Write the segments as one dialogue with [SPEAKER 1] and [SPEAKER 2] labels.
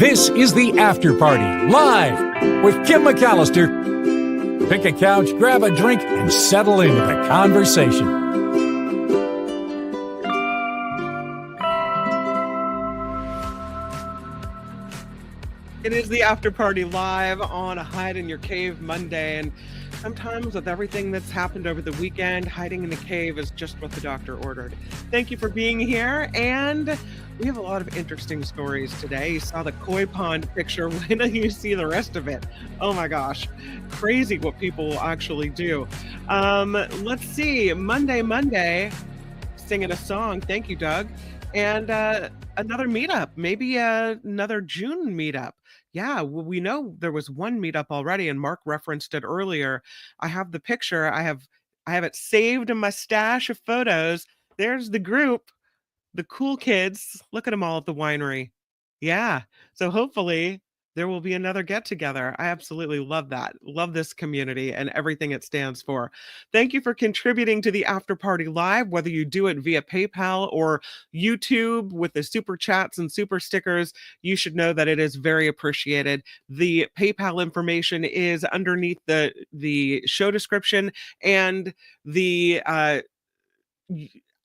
[SPEAKER 1] This is the After Party, live with Kim McAllister. Pick a couch, grab a drink, and settle into the conversation.
[SPEAKER 2] It is the After Party live on Hide in Your Cave Monday, and sometimes with everything that's happened over the weekend, hiding in a cave is just what the doctor ordered. Thank you for being here, and we have a lot of interesting stories today. You saw the koi pond picture. Wait till you see the rest of it. Oh my gosh, crazy what people will actually do. Let's see, Monday, singing a song. Thank you, Doug. And another meetup, maybe another June meetup. Yeah, we know there was one meetup already, and Mark referenced it earlier. I have the picture. I have it saved in my stash of photos. There's the group, the cool kids. Look at them all at the winery. Yeah. So hopefully there will be another get together. I absolutely love that. Love this community and everything it stands for. Thank you for contributing to the After Party Live, whether you do it via PayPal or YouTube with the super chats and super stickers. You should know that it is very appreciated. The PayPal information is underneath the show description and the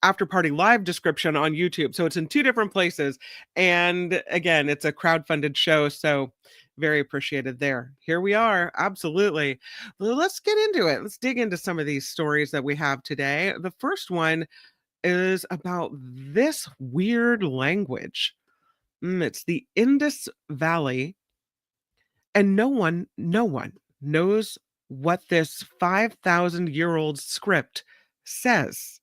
[SPEAKER 2] After Party Live description on YouTube. So it's in two different places. And again, it's a crowdfunded show. So very appreciated there. Here we are. Absolutely. Well, let's get into it. Let's dig into some of these stories that we have today. The first one is about this weird language. It's the Indus Valley. And no one knows what this 5,000-year-old script says.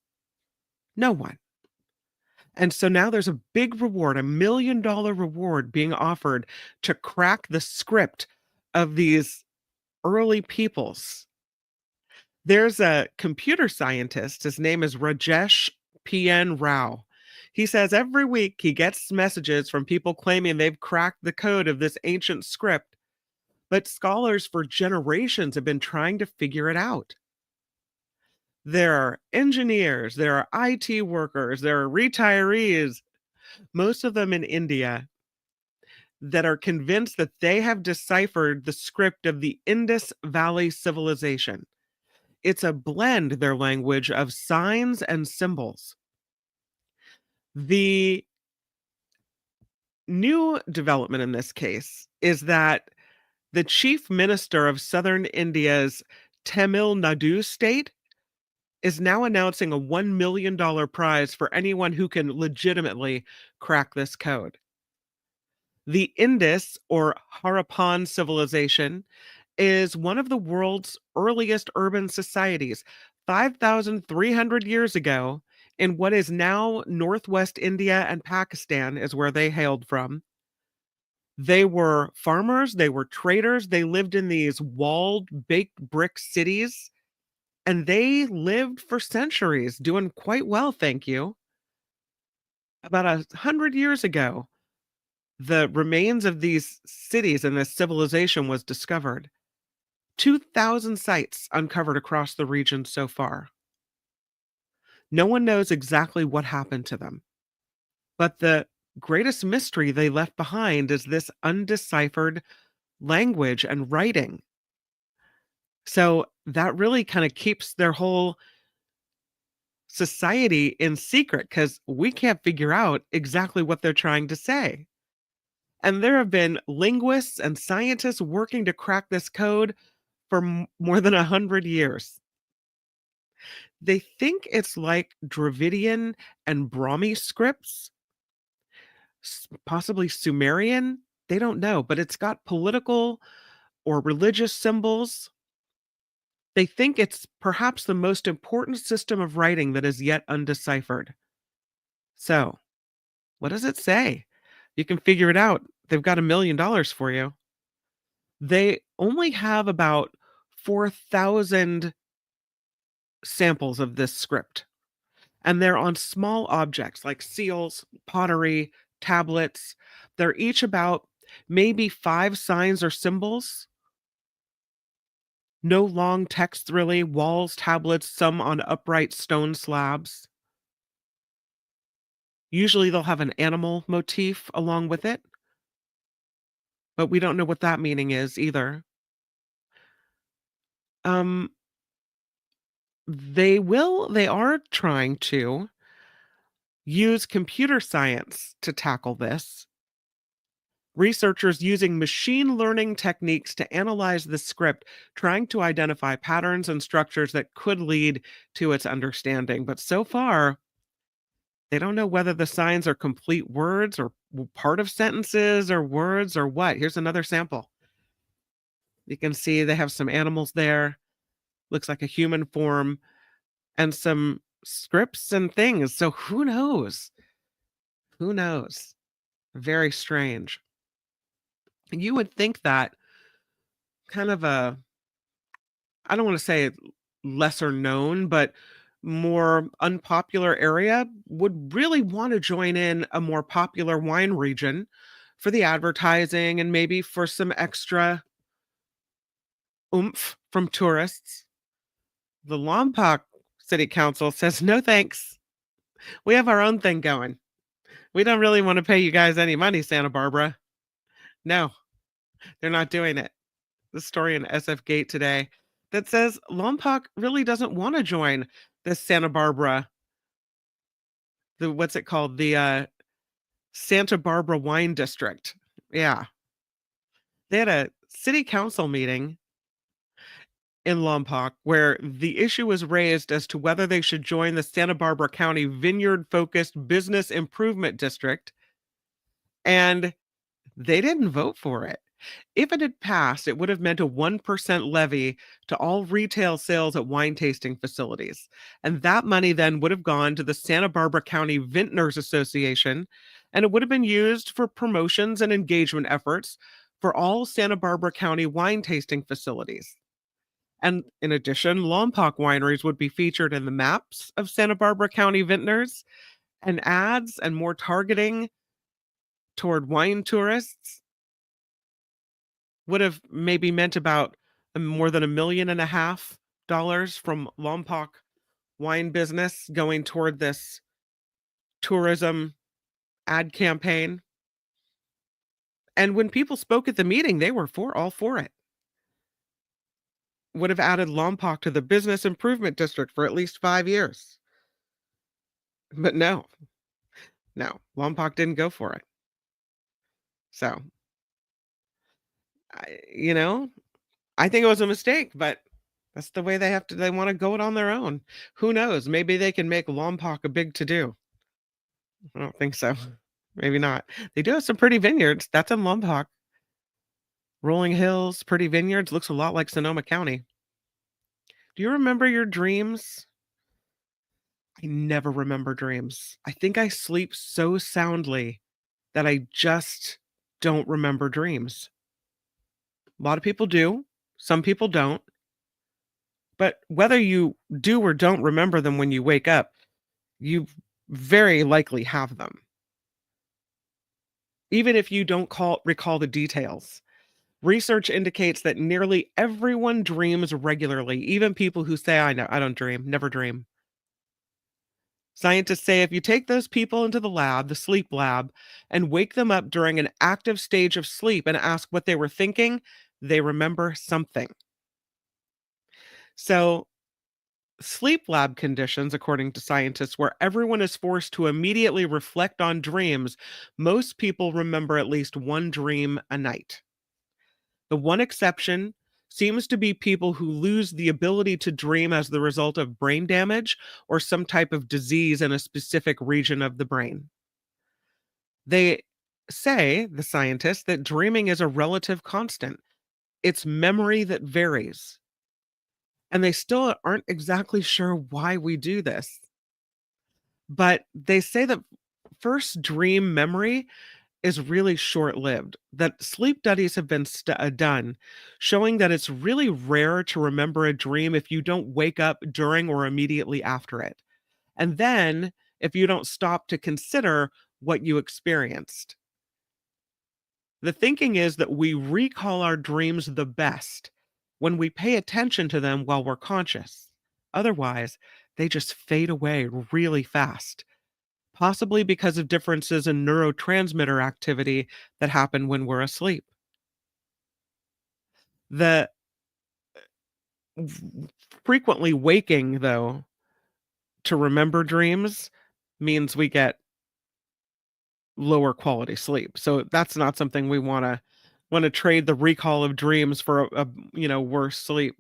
[SPEAKER 2] No one. And so now there's a big reward, $1 million reward being offered to crack the script of these early peoples. There's a computer scientist. His name is Rajesh P.N. Rao. He says every week he gets messages from people claiming they've cracked the code of this ancient script, but scholars for generations have been trying to figure it out. There are engineers, there are IT workers, there are retirees, most of them in India, that are convinced that they have deciphered the script of the Indus Valley civilization. It's a blend, their language, of signs and symbols. The new development in this case is that the chief minister of southern India's Tamil Nadu state is now announcing a $1 million prize for anyone who can legitimately crack this code. The Indus, or Harappan civilization, is one of the world's earliest urban societies. 5,300 years ago, in what is now northwest India and Pakistan, is where they hailed from. They were farmers, they were traders, they lived in these walled, baked brick cities. And they lived for centuries, doing quite well, thank you. About 100 years ago, the remains of these cities and this civilization was discovered. 2,000 sites uncovered across the region so far. No one knows exactly what happened to them. But the greatest mystery they left behind is this undeciphered language and writing. So that really kind of keeps their whole society in secret because we can't figure out exactly what they're trying to say. And there have been linguists and scientists working to crack this code for more than 100 years. They think it's like Dravidian and Brahmi scripts, possibly Sumerian. They don't know, but it's got political or religious symbols. They think it's perhaps the most important system of writing that is yet undeciphered. So, what does it say? You can figure it out. They've got $1 million for you. They only have about 4,000 samples of this script, and they're on small objects like seals, pottery, tablets. They're each about maybe 5 signs or symbols. No long text really, walls, tablets, some on upright stone slabs. Usually they'll have an animal motif along with it. but we don't know what that meaning is either. Um, they are trying to use computer science to tackle this. Researchers using machine learning techniques to analyze the script, trying to identify patterns and structures that could lead to its understanding. But so far, they don't know whether the signs are complete words or part of sentences or words or what. Here's another sample. You can see they have some animals there, looks like a human form, and some scripts and things. So who knows? Who knows? Very strange. You would think that kind of a, I don't want to say lesser known, but more unpopular area would really want to join in a more popular wine region for the advertising and maybe for some extra oomph from tourists. The Lompoc City Council says, no thanks. We have our own thing going. We don't really want to pay you guys any money, Santa Barbara. No, they're not doing it. The story in SF Gate today that says Lompoc really doesn't want to join this Santa Barbara, the what's it called? The Santa Barbara Wine District. Yeah. They had a city council meeting in Lompoc where the issue was raised as to whether they should join the Santa Barbara County Vineyard Focused Business Improvement District. And they didn't vote for it. If it had passed, it would have meant a 1% levy to all retail sales at wine tasting facilities. And that money then would have gone to the Santa Barbara County Vintners Association, and it would have been used for promotions and engagement efforts for all Santa Barbara County wine tasting facilities. And in addition, Lompoc wineries would be featured in the maps of Santa Barbara County vintners, and ads and more targeting toward wine tourists would have maybe meant about more than $1.5 million from Lompoc wine business going toward this tourism ad campaign. And when people spoke at the meeting, they were all for it. Would have added Lompoc to the business improvement district for at least 5 years. But no, Lompoc didn't go for it. So, you know, I think it was a mistake, but that's the way they want to go it on their own. Who knows? Maybe they can make Lompoc a big to do. I don't think so. Maybe not. They do have some pretty vineyards. That's in Lompoc. Rolling Hills, pretty vineyards. Looks a lot like Sonoma County. Do you remember your dreams? I never remember dreams. I think I sleep so soundly that I just don't remember dreams. A lot of people do, some people don't. But whether you do or don't remember them when you wake up, you very likely have them. Even if you don't recall the details. Research indicates that nearly everyone dreams regularly, even people who say, I don't dream, never dream. Scientists say if you take those people into the lab, the sleep lab, and wake them up during an active stage of sleep and ask what they were thinking, they remember something. So, sleep lab conditions, according to scientists, where everyone is forced to immediately reflect on dreams, most people remember at least one dream a night. The one exception seems to be people who lose the ability to dream as the result of brain damage or some type of disease in a specific region of the brain. They say, the scientists, that dreaming is a relative constant. It's memory that varies. And they still aren't exactly sure why we do this. But they say that first dream memory is really short-lived, that sleep studies have been done showing that it's really rare to remember a dream if you don't wake up during or immediately after it. And then if you don't stop to consider what you experienced. The thinking is that we recall our dreams the best when we pay attention to them while we're conscious. Otherwise, they just fade away really fast, possibly because of differences in neurotransmitter activity that happen when we're asleep. The v- frequently waking, though, to remember dreams means we get lower quality sleep. So that's not something we want to trade the recall of dreams for a worse sleep.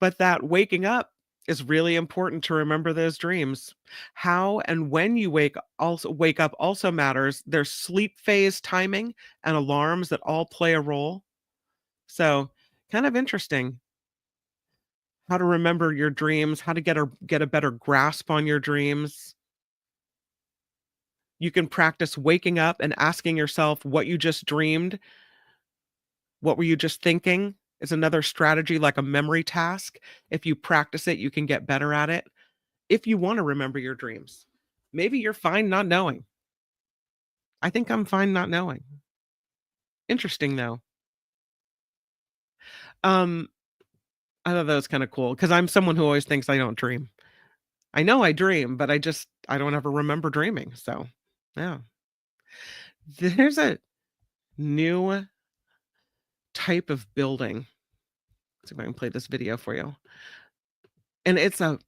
[SPEAKER 2] But that waking up is really important to remember those dreams. How and when you wake up also matters. There's sleep phase timing and alarms that all play a role. So, kind of interesting how to remember your dreams, how to get a better grasp on your dreams. You can practice waking up and asking yourself what you just dreamed. What were you just thinking? Is another strategy like a memory task. If you practice it, you can get better at it. If you want to remember your dreams, maybe you're fine not knowing. I think I'm fine not knowing. Interesting though. Um, I thought that was kind of cool because I'm someone who always thinks I don't dream. I know I dream, but I don't ever remember dreaming. So, yeah. There's a new type of building. Let's see if I can play this video for you. And it's a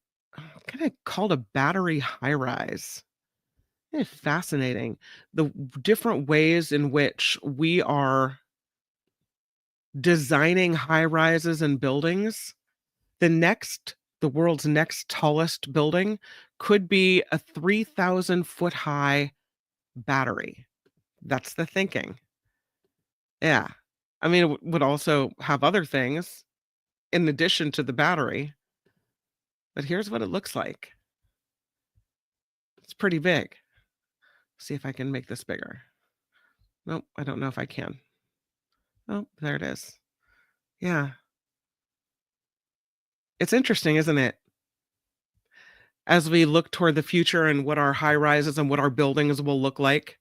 [SPEAKER 2] kind of called a battery high rise. Fascinating. The different ways in which we are designing high rises and buildings. The world's next tallest building could be a 3,000-foot high battery. That's the thinking. Yeah. I mean, it would also have other things in addition to the battery, but here's what it looks like. It's pretty big. See if I can make this bigger. Nope, I don't know if I can. Oh, there it is. Yeah. It's interesting, isn't it? As we look toward the future and what our high rises and what our buildings will look like,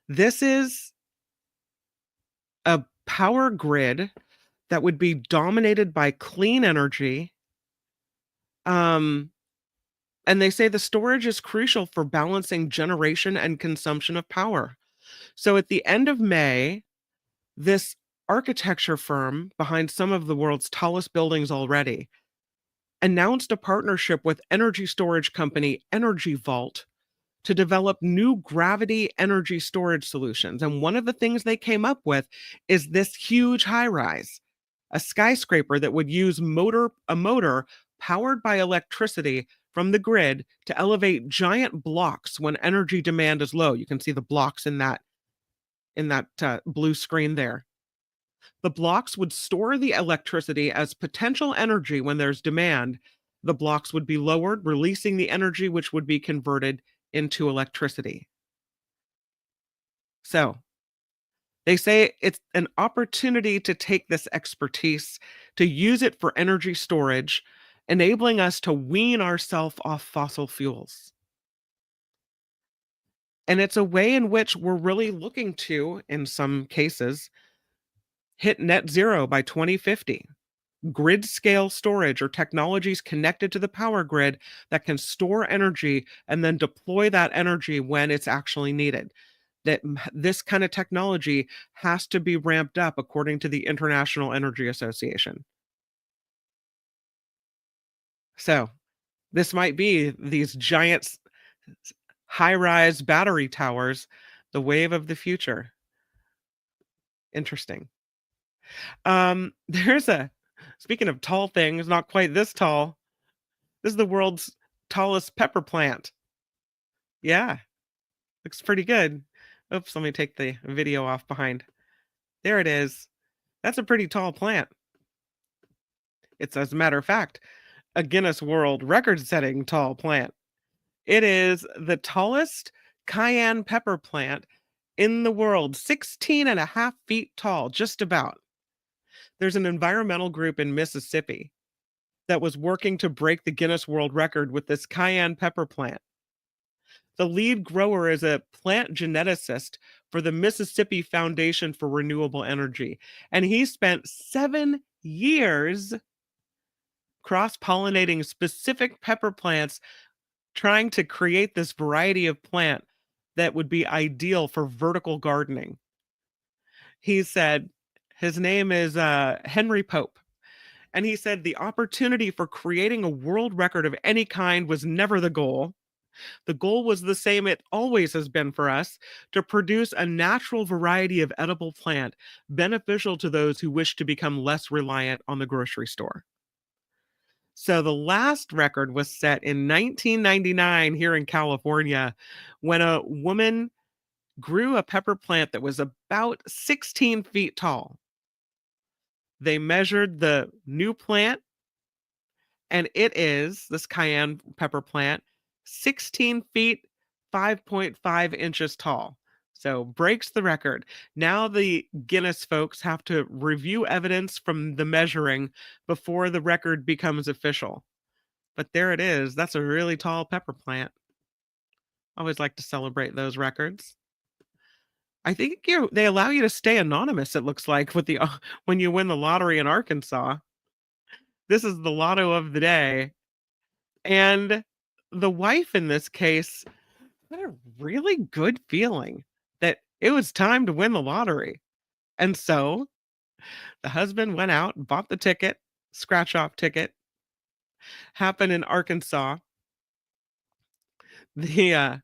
[SPEAKER 2] this is a power grid that would be dominated by clean energy. Um, and they say the storage is crucial for balancing generation and consumption of power. So at the end of May, this architecture firm behind some of the world's tallest buildings already announced a partnership with energy storage company Energy Vault to develop new gravity energy storage solutions. And one of the things they came up with is this huge high rise, a skyscraper that would use a motor powered by electricity from the grid to elevate giant blocks when energy demand is low. You can see the blocks in that blue screen there. The blocks would store the electricity as potential energy when there's demand. The blocks would be lowered, releasing the energy which would be converted into electricity. So they say it's an opportunity to take this expertise, to use it for energy storage, enabling us to wean ourselves off fossil fuels. And it's a way in which we're really looking to, in some cases, hit net zero by 2050. Grid scale storage or technologies connected to the power grid that can store energy and then deploy that energy when it's actually needed. This kind of technology has to be ramped up according to the International Energy Association. So, this might be these giant high-rise battery towers, the wave of the future. Interesting. There's a Speaking of tall things, not quite this tall. This is the world's tallest pepper plant. Yeah, looks pretty good. Oops, let me take the video off behind. There it is. That's a pretty tall plant. It's, as a matter of fact, a Guinness World Record-setting tall plant. It is the tallest cayenne pepper plant in the world, 16 and a half feet tall, just about. There's an environmental group in Mississippi that was working to break the Guinness World Record with this cayenne pepper plant. The lead grower is a plant geneticist for the Mississippi Foundation for Renewable Energy, and he spent 7 years cross-pollinating specific pepper plants, trying to create this variety of plant that would be ideal for vertical gardening. He said, His name is Henry Pope. And he said the opportunity for creating a world record of any kind was never the goal. The goal was the same it always has been for us, to produce a natural variety of edible plant beneficial to those who wish to become less reliant on the grocery store. So the last record was set in 1999 here in California when a woman grew a pepper plant that was about 16 feet tall. They measured the new plant, and it is this cayenne pepper plant 16 feet 5.5 inches tall. So breaks the record. Now the Guinness folks have to review evidence from the measuring before the record becomes official. But there it is. That's a really tall pepper plant. Always like to celebrate those records. I think they allow you to stay anonymous, it looks like, with the when you win the lottery in Arkansas. This is the lotto of the day. And the wife in this case had a really good feeling that it was time to win the lottery. And so the husband went out and bought the ticket, scratch off ticket, happened in Arkansas. The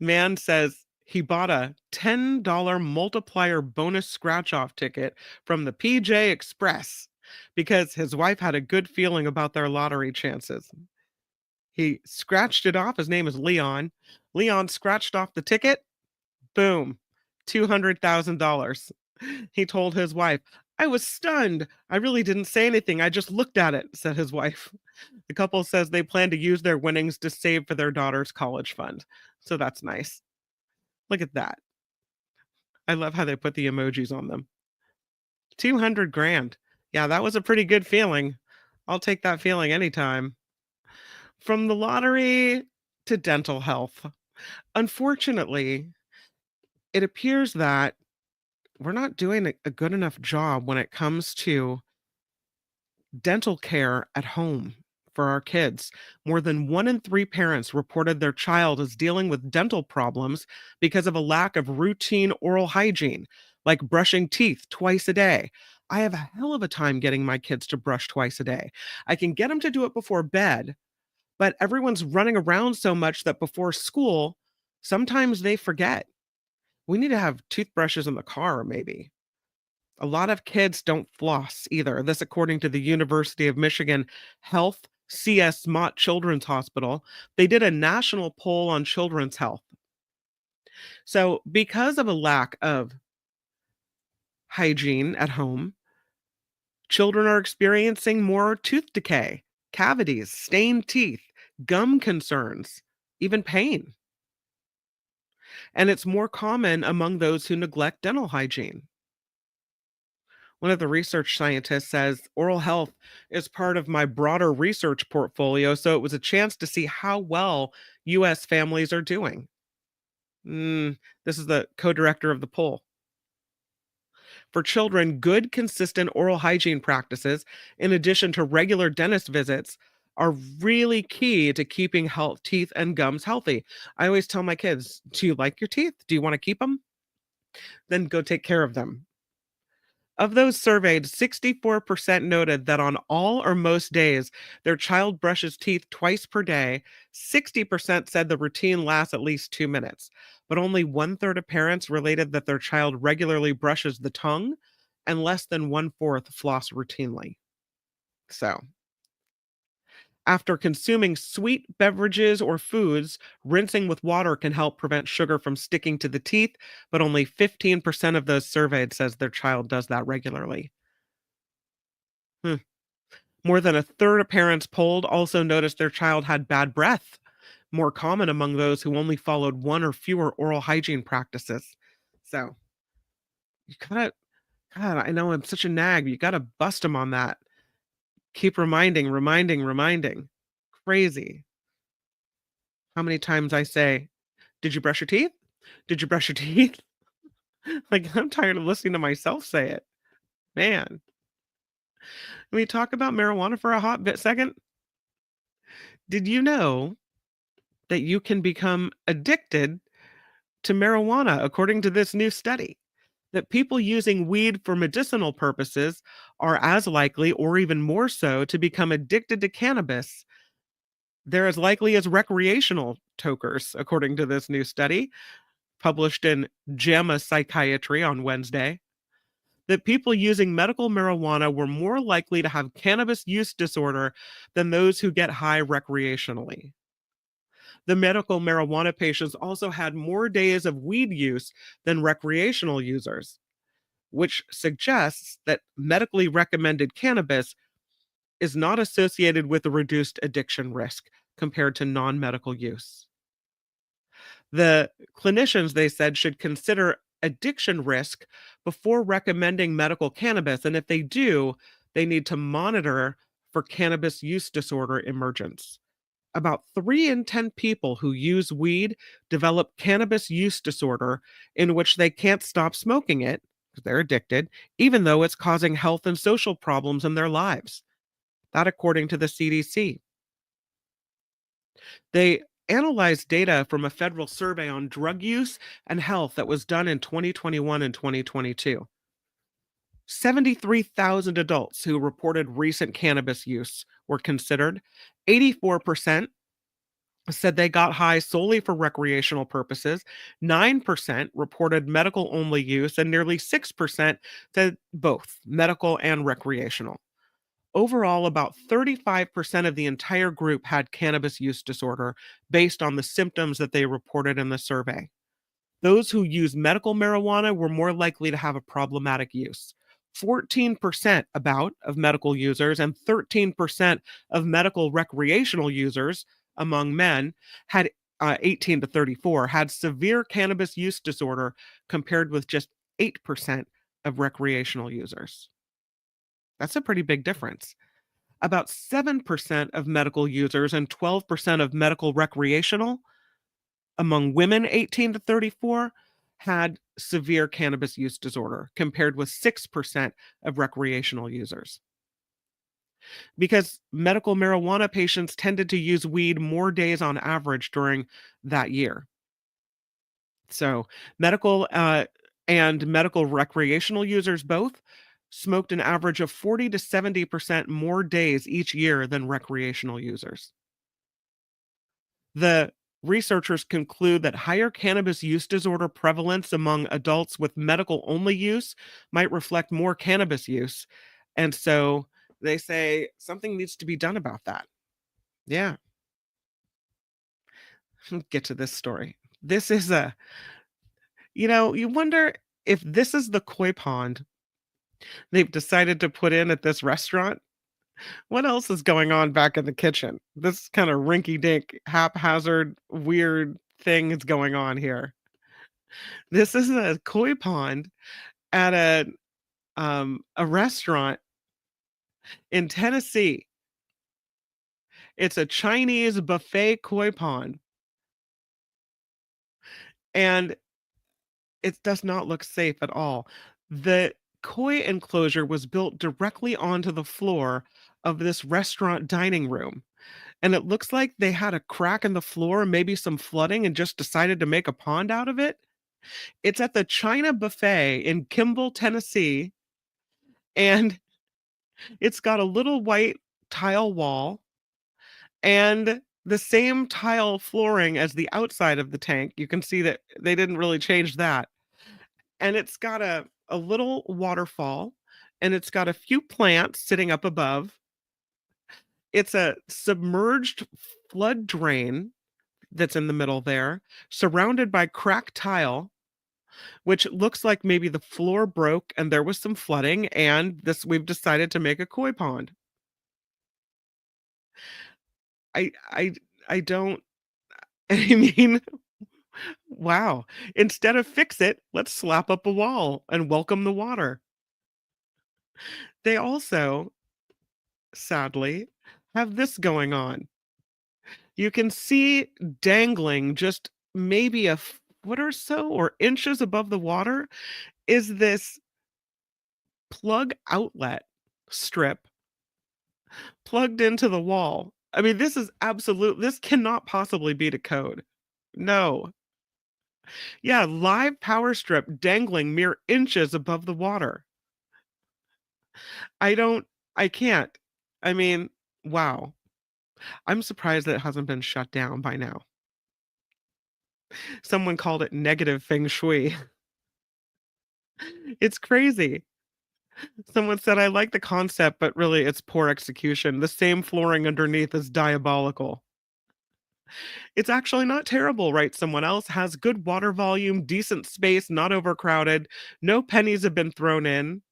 [SPEAKER 2] man says he bought a $10 multiplier bonus scratch off ticket from the PJ Express because his wife had a good feeling about their lottery chances. He scratched it off. His name is Leon. Leon scratched off the ticket. Boom. $200,000. He told his wife, "I was stunned. I really didn't say anything. I just looked at it," said his wife. The couple says they plan to use their winnings to save for their daughter's college fund. So that's nice. Look at that. I love how they put the emojis on them. 200 grand. Yeah, that was a pretty good feeling. I'll take that feeling anytime. From the lottery to dental health. Unfortunately, it appears that we're not doing a good enough job when it comes to dental care at home for our kids. More than 1 in 3 parents reported their child is dealing with dental problems because of a lack of routine oral hygiene, like brushing teeth twice a day. I have a hell of a time getting my kids to brush twice a day. I can get them to do it before bed, but everyone's running around so much that before school, sometimes they forget. We need to have toothbrushes in the car, maybe. A lot of kids don't floss either. This, according to the University of Michigan Health CS Mott Children's Hospital. They did a national poll on children's health. So, because of a lack of hygiene at home, children are experiencing more tooth decay, cavities, stained teeth, gum concerns, even pain. And it's more common among those who neglect dental hygiene. One of the research scientists says oral health is part of my broader research portfolio, so it was a chance to see how well US families are doing. This is the co director of the poll. For children, good, consistent oral hygiene practices, in addition to regular dentist visits, are really key to keeping teeth and gums healthy. I always tell my kids, do you like your teeth? Do you want to keep them? Then go take care of them. Of those surveyed, 64% noted that on all or most days, their child brushes teeth twice per day. 60% said the routine lasts at least 2 minutes. But only 1/3 of parents related that their child regularly brushes the tongue, and less than 1/4 floss routinely. So, after consuming sweet beverages or foods, rinsing with water can help prevent sugar from sticking to the teeth, but only 15% of those surveyed says their child does that regularly. More than a third of parents polled also noticed their child had bad breath, more common among those who only followed one or fewer oral hygiene practices. So, you gotta, God, I know I'm such a nag, but you gotta bust them on that. Keep reminding. Crazy. How many times I say, "Did you brush your teeth? Did you brush your teeth?" Like, I'm tired of listening to myself say it. Man. Can we talk about marijuana for a hot bit second? Did you know that you can become addicted to marijuana according to this new study? That people using weed for medicinal purposes are as likely, or even more so, to become addicted to cannabis. They're as likely as recreational tokers, according to this new study published in JAMA Psychiatry on Wednesday. That people using medical marijuana were more likely to have cannabis use disorder than those who get high recreationally. The medical marijuana patients also had more days of weed use than recreational users, which suggests that medically recommended cannabis is not associated with a reduced addiction risk compared to non medical use. The clinicians, they said, should consider addiction risk before recommending medical cannabis. And if they do, they need to monitor for cannabis use disorder emergence. About 3 in 10 people who use weed develop cannabis use disorder in which they can't stop smoking it because they're addicted, even though it's causing health and social problems in their lives. That, according to the CDC. They analyzed data from a federal survey on drug use and health that was done in 2021 and 2022. 73,000 adults who reported recent cannabis use were considered. 84% said they got high solely for recreational purposes. 9% reported medical only use, and nearly 6% said both medical and recreational. Overall, about 35% of the entire group had cannabis use disorder based on the symptoms that they reported in the survey. Those who use medical marijuana were more likely to have a problematic use. 14% about of medical users and 13% of medical recreational users among men had 18 to 34 had severe cannabis use disorder compared with just 8% of recreational users. That's a pretty big difference. About 7% of medical users and 12% of medical recreational among women 18 to 34 had severe cannabis use disorder, compared with 6% of recreational users. Because medical marijuana patients tended to use weed more days on average during that year. So, medical and medical recreational users both smoked an average of 40 to 70% more days each year than recreational users. The researchers conclude that higher cannabis use disorder prevalence among adults with medical only use might reflect more cannabis use. And so they say something needs to be done about that. Yeah, get to this story. This is you wonder if this is the koi pond they've decided to put in at this restaurant. What else is going on back in the kitchen? This kind of rinky dink, haphazard, weird thing is going on here. This is a koi pond at a restaurant in Tennessee. It's a Chinese buffet koi pond, and it does not look safe at all. The koi enclosure was built directly onto the floor of this restaurant dining room. And it looks like they had a crack in the floor, maybe some flooding, and just decided to make a pond out of it. It's at the China Buffet in Kimball, Tennessee, and it's got a little white tile wall and the same tile flooring as the outside of the tank. You can see that they didn't really change that. And it's got a little waterfall, and it's got a few plants sitting up above. It's a submerged flood drain that's in the middle there, surrounded by cracked tile, which looks like maybe the floor broke and there was some flooding, and this we've decided to make a koi pond. I I I don't I mean, wow. Instead of fix it, let's slap up a wall and welcome the water. They also, sadly, have this going on. You can see dangling just maybe a foot or so or inches above the water is this plug outlet strip plugged into the wall. I mean, this is absolute this cannot possibly be to code. No. Yeah, live power strip dangling mere inches above the water. I don't I can't. I mean, wow. I'm surprised that it hasn't been shut down by now. Someone called it negative feng shui. It's crazy. Someone said, "I like the concept, but really it's poor execution. The same flooring underneath is diabolical." It's actually not terrible, right? Someone else has good water volume, decent space, not overcrowded. No pennies have been thrown in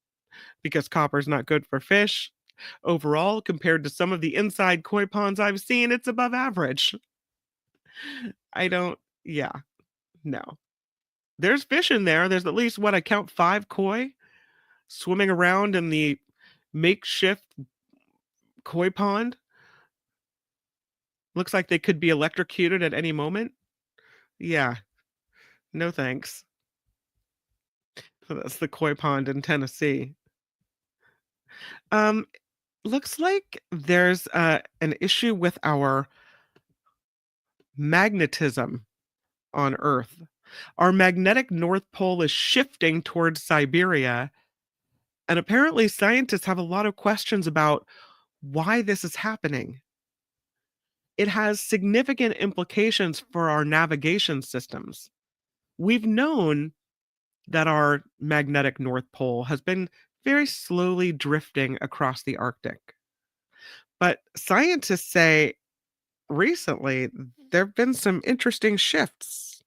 [SPEAKER 2] because copper's not good for fish. Overall, compared to some of the inside koi ponds I've seen, it's above average. I don't, yeah, no. There's fish in there. There's at least what I count 5 koi swimming around in the makeshift koi pond. Looks like they could be electrocuted at any moment. Yeah, no thanks. So that's the koi pond in Tennessee. Um, looks like there's an issue with our magnetism on Earth. Our magnetic North Pole is shifting towards Siberia, and apparently scientists have a lot of questions about why this is happening. It has significant implications for our navigation systems. We've known that our magnetic North Pole has been very slowly drifting across the Arctic. But scientists say recently there have been some interesting shifts.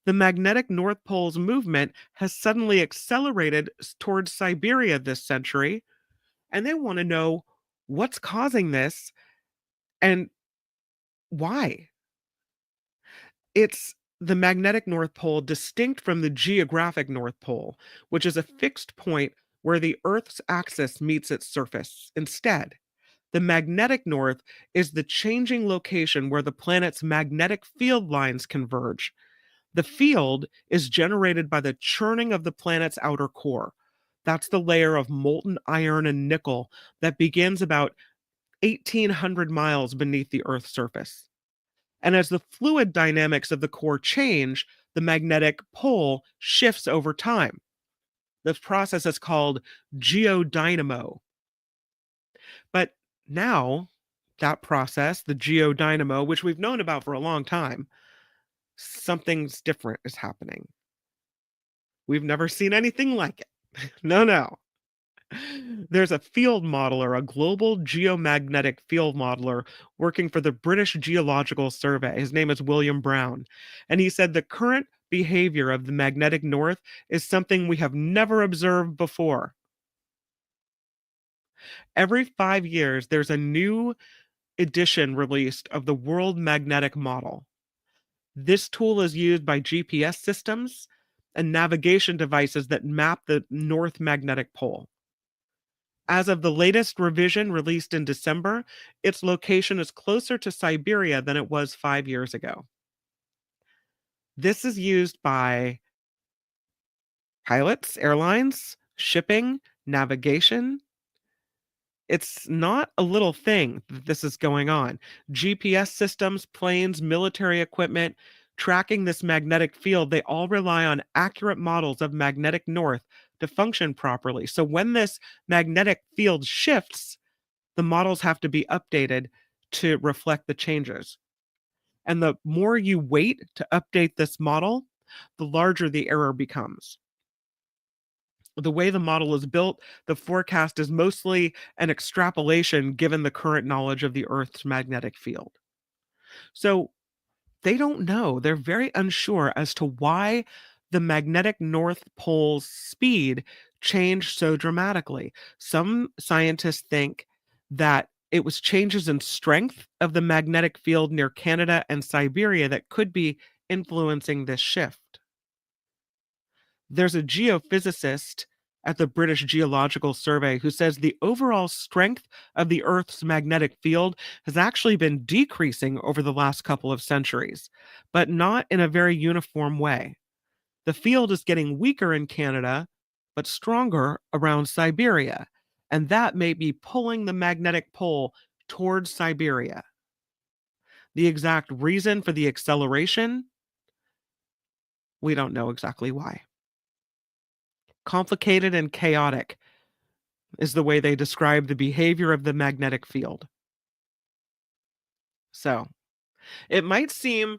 [SPEAKER 2] The magnetic North Pole's movement has suddenly accelerated towards Siberia this century, and they want to know what's causing this and why. It's the magnetic North Pole distinct from the geographic North Pole, which is a fixed point where the Earth's axis meets its surface. Instead, the magnetic north is the changing location where the planet's magnetic field lines converge. The field is generated by the churning of the planet's outer core. That's the layer of molten iron and nickel that begins about 1,800 miles beneath the Earth's surface. And as the fluid dynamics of the core change, the magnetic pole shifts over time. This process is called geodynamo. But now, that process, the geodynamo, which we've known about for a long time, something's different is happening. We've never seen anything like it. No, no. There's a field modeler, a global geomagnetic field modeler working for the British Geological Survey. His name is William Brown. And he said the current behavior of the magnetic north is something we have never observed before. Every 5 years, there's a new edition released of the World Magnetic Model. This tool is used by GPS systems and navigation devices that map the North Magnetic Pole. As of the latest revision released in December, its location is closer to Siberia than it was 5 years ago. This is used by pilots, airlines, shipping, navigation. It's not a little thing that this is going on. GPS systems, planes, military equipment, tracking this magnetic field, they all rely on accurate models of magnetic north to function properly. So when this magnetic field shifts, the models have to be updated to reflect the changes. And the more you wait to update this model, the larger the error becomes. The way the model is built, the forecast is mostly an extrapolation given the current knowledge of the Earth's magnetic field. So they don't know. They're very unsure as to why the magnetic North Pole's speed changed so dramatically. Some scientists think that it was changes in strength of the magnetic field near Canada and Siberia that could be influencing this shift. There's a geophysicist at the British Geological Survey who says the overall strength of the Earth's magnetic field has actually been decreasing over the last couple of centuries, but not in a very uniform way. The field is getting weaker in Canada, but stronger around Siberia, and that may be pulling the magnetic pole towards Siberia. The exact reason for the acceleration We don't know exactly why. Complicated and chaotic is the way they describe the behavior of the magnetic field. So, it might seem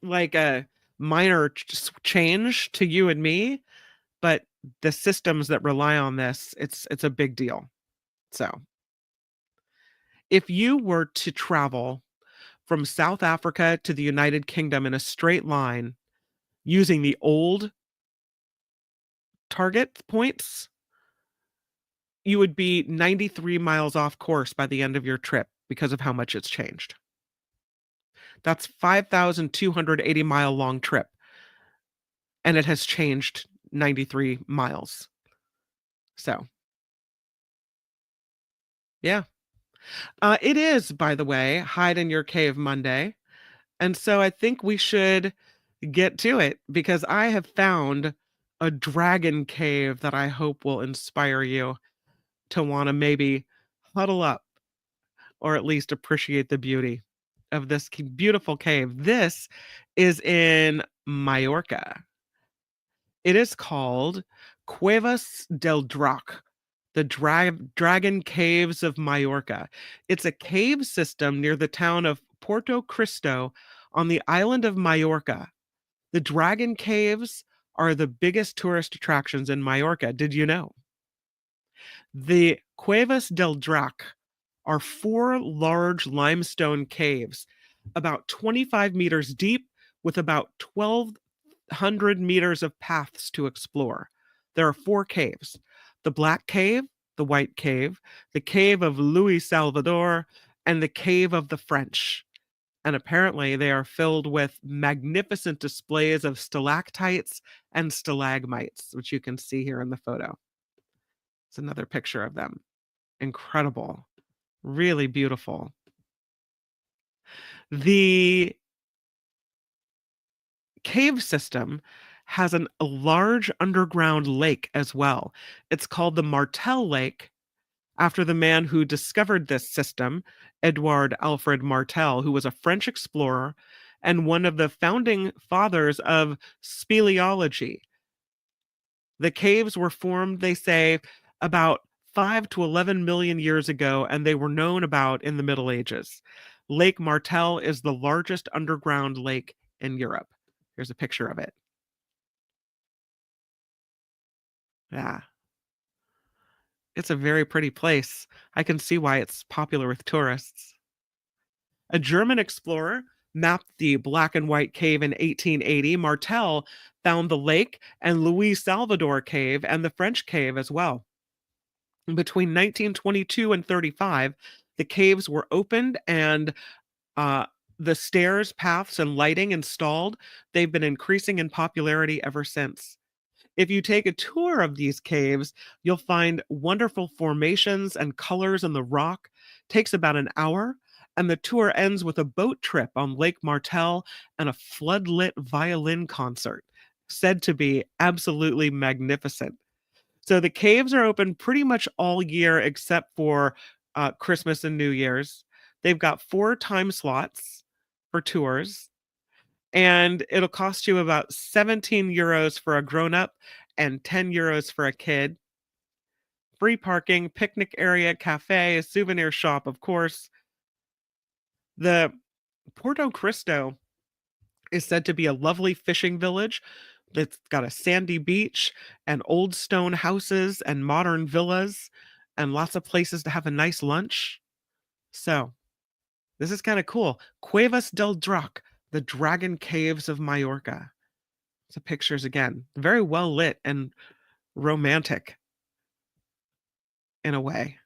[SPEAKER 2] like a minor change to you and me, but the systems that rely on this, it's a big deal. So, if you were to travel from South Africa to the United Kingdom in a straight line using the old target points, you would be 93 miles off course by the end of your trip because of how much it's changed. That's 5,280-mile long trip, and it has changed 93 miles. So, yeah. It is, by the way, Hide in Your Cave Monday, and so I think we should get to it because I have found a dragon cave that I hope will inspire you to wanna maybe huddle up or at least appreciate the beauty of this beautiful cave. This is in Mallorca. It is called Cuevas del Drac, the Dragon Caves of Mallorca. It's a cave system near the town of Porto Cristo on the island of Mallorca. The Dragon Caves are the biggest tourist attractions in Mallorca. Did you know? The Cuevas del Drac are four large limestone caves, about 25 meters deep, with about 1,200 meters of paths to explore. There are four caves: the Black Cave, the White Cave, the Cave of Louis Salvador, and the Cave of the French. And apparently, they are filled with magnificent displays of stalactites and stalagmites, which you can see here in the photo. It's another picture of them. Incredible. Really beautiful. The cave system has a large underground lake as well. It's called the Martel Lake after the man who discovered this system, Edouard Alfred Martel, who was a French explorer and one of the founding fathers of speleology. The caves were formed, they say, about 5 to 11 million years ago, and they were known about in the Middle Ages. Lake Martel is the largest underground lake in Europe. Here's a picture of it. Yeah, it's a very pretty place. I can see why it's popular with tourists. A German explorer mapped the black and white cave in 1880. Martel found the lake and Louis Salvador cave and the French cave as well. Between 1922 and 35, the caves were opened and the stairs, paths, and lighting installed. They've been increasing in popularity ever since. If you take a tour of these caves, you'll find wonderful formations and colors in the rock. Takes about an hour, and the tour ends with a boat trip on Lake Martel and a floodlit violin concert, said to be absolutely magnificent. So the caves are open pretty much all year except for Christmas and New Year's. They've got 4 time slots for tours, and it'll cost you about 17 euros for a grown up and 10 euros for a kid. Free parking, picnic area, cafe, a souvenir shop, of course. The Porto Cristo is said to be a lovely fishing village. It's got a sandy beach and old stone houses and modern villas and lots of places to have a nice lunch. So, this is kind of cool. Cuevas del Drac, the Dragon Caves of Mallorca. So pictures again, very well lit and romantic in a way.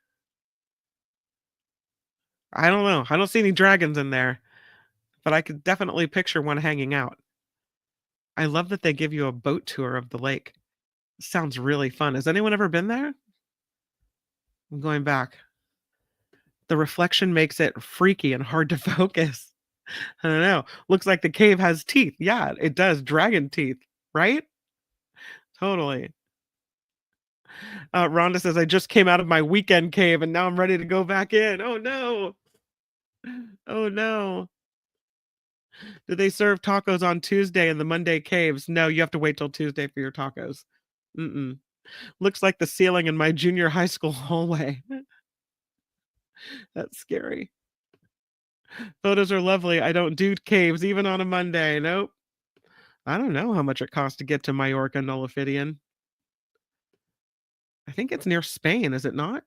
[SPEAKER 2] I don't know. I don't see any dragons in there, but I could definitely picture one hanging out. I love that they give you a boat tour of the lake. Sounds really fun. Has anyone ever been there? I'm going back. The reflection makes it freaky and hard to focus. I don't know. Looks like the cave has teeth. Yeah, it does. Dragon teeth, right? Totally. Rhonda says, I just came out of my weekend cave and now I'm ready to go back in. Oh no. Oh no. Do they serve tacos on Tuesday in the Monday caves? No, you have to wait till Tuesday for your tacos. Mm-mm. Looks like the ceiling in my junior high school hallway. That's scary. Photos are lovely. I don't do caves even on a Monday. Nope. I don't know how much it costs to get to Mallorca Nullifidian. I think it's near Spain, is it not?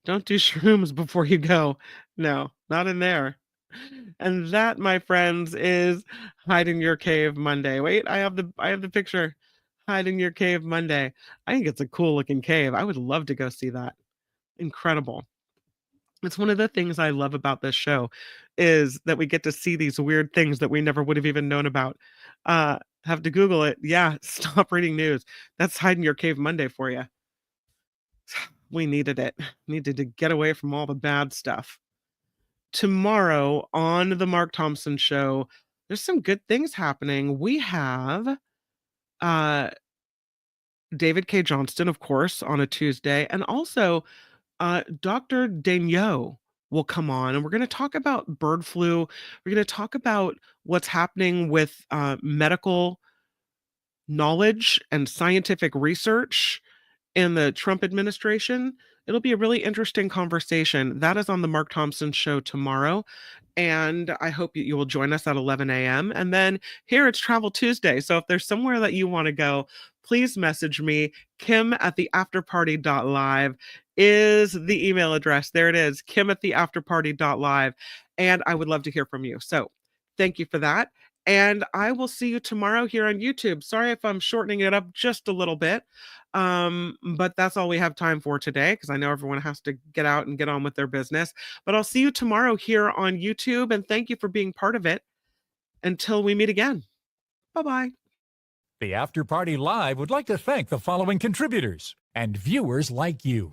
[SPEAKER 2] Don't do shrooms before you go. No, not in there. And that, my friends, is Hide in Your Cave Monday. Wait, I have the picture. Hide in Your Cave Monday. I think it's a cool looking cave. I would love to go see that. Incredible. It's one of the things I love about this show is that we get to see these weird things that we never would have even known about. Have to Google it. Yeah, stop reading news. That's Hide in Your Cave Monday for you. We needed it. Needed to get away from all the bad stuff. Tomorrow on the Mark Thompson show, there's some good things happening. We have uh David K. Johnston, of course, on a Tuesday, and also Dr. Daigneault will come on, and we're going to talk about bird flu. We're going to talk about what's happening with medical knowledge and scientific research in the Trump administration. It'll be a really interesting conversation. That is on the Mark Thompson show tomorrow. And I hope you will join us at 11 a.m. And then here it's Travel Tuesday. So if there's somewhere that you want to go, please message me. Kim at theafterparty.live is the email address. There it is, Kim at theafterparty.live. And I would love to hear from you. So thank you for that. And I will see you tomorrow here on YouTube. Sorry if I'm shortening it up just a little bit. But that's all we have time for today because I know everyone has to get out and get on with their business. But I'll see you tomorrow here on YouTube, and thank you for being part of it. Until we meet again. Bye-bye.
[SPEAKER 1] The After Party Live would like to thank the following contributors and viewers like you.